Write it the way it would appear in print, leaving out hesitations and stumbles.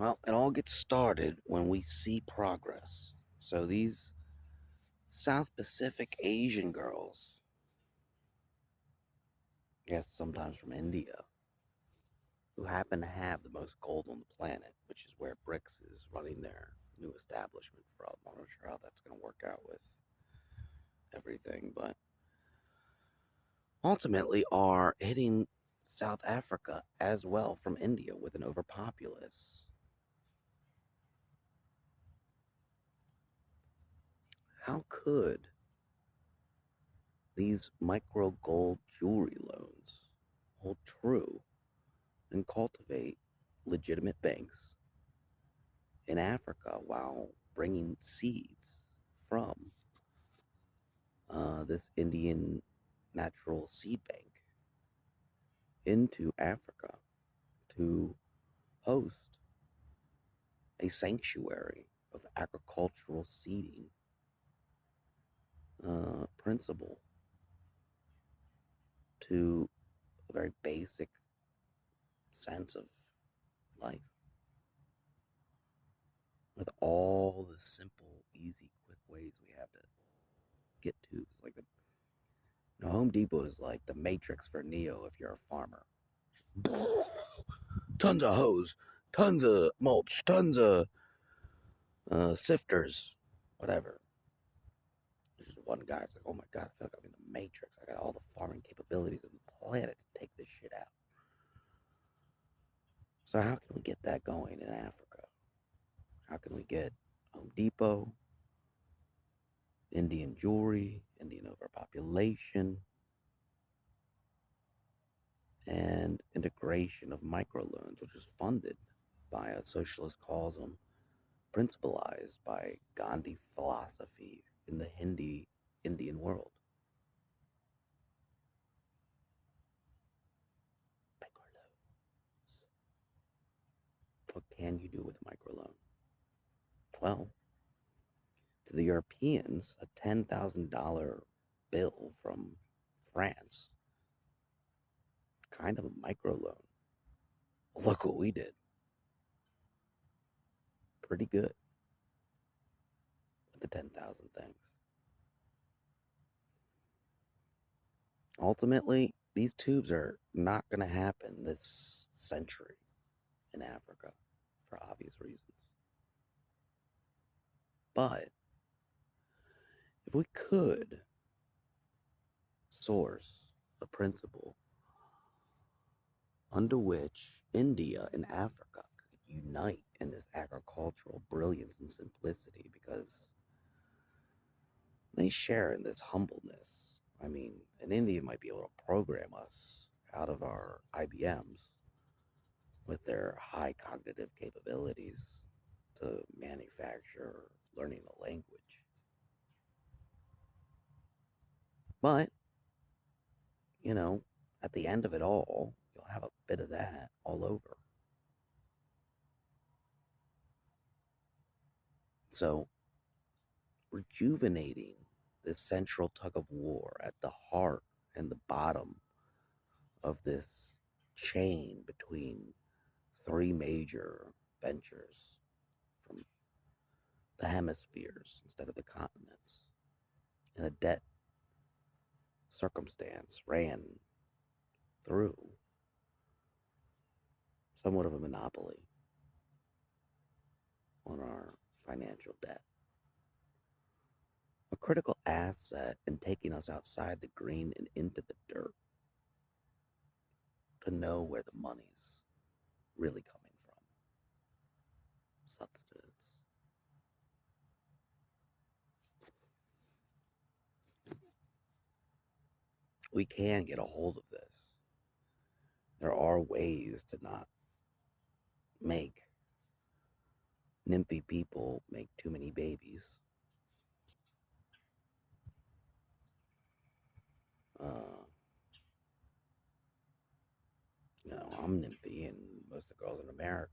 Well, it all gets started when we see progress. So these South Pacific Asian girls, yes, sometimes from India, who happen to have the most gold on the planet, which is where BRICS is running their new establishment from. I'm not sure how that's going to work out with everything, but ultimately are hitting South Africa as well from India with an overpopulace. How could these micro gold jewelry loans hold true and cultivate legitimate banks in Africa while bringing seeds from this Indian natural seed bank into Africa to host a sanctuary of agricultural seeding principle to a very basic sense of life with all the simple, easy, quick ways we have to get to. Like Home Depot is like the Matrix for Neo if you're a farmer. Tons of hose, tons of mulch, tons of sifters, whatever. There's just one guy. It's like, oh my god, I feel like I'm in the Matrix. I got all the farming capabilities on the planet to take this shit out. So how can we get that going in Africa? How can we get Home Depot, Indian jewelry, Indian overpopulation, and integration of microloans, which was funded by a socialist cause principalized by Gandhi philosophy in the Hindi Indian world. Microloans. What can you do with a microloan? Well, to the Europeans, a $10,000 bill from France, kind of a microloan. Look what we did. Pretty good with the 10,000 things. Ultimately, these tubes are not going to happen this century in Africa for obvious reasons. But if we could source a principle under which India and Africa could unite in this agricultural brilliance and simplicity because they share in this humbleness. I mean, an Indian might be able to program us out of our IBMs with their high cognitive capabilities to manufacture learning a language. But, you know, at the end of it all, you'll have a bit of that all over. So, rejuvenating this central tug of war at the heart and the bottom of this chain between three major ventures from the hemispheres instead of the continents. And a debt circumstance ran through somewhat of a monopoly on our financial debt. A critical asset in taking us outside the green and into the dirt to know where the money's really coming from. Substance. We can get a hold of this. There are ways to not make nymphy people make too many babies. Uh, I'm nymphy, and most of the girls in America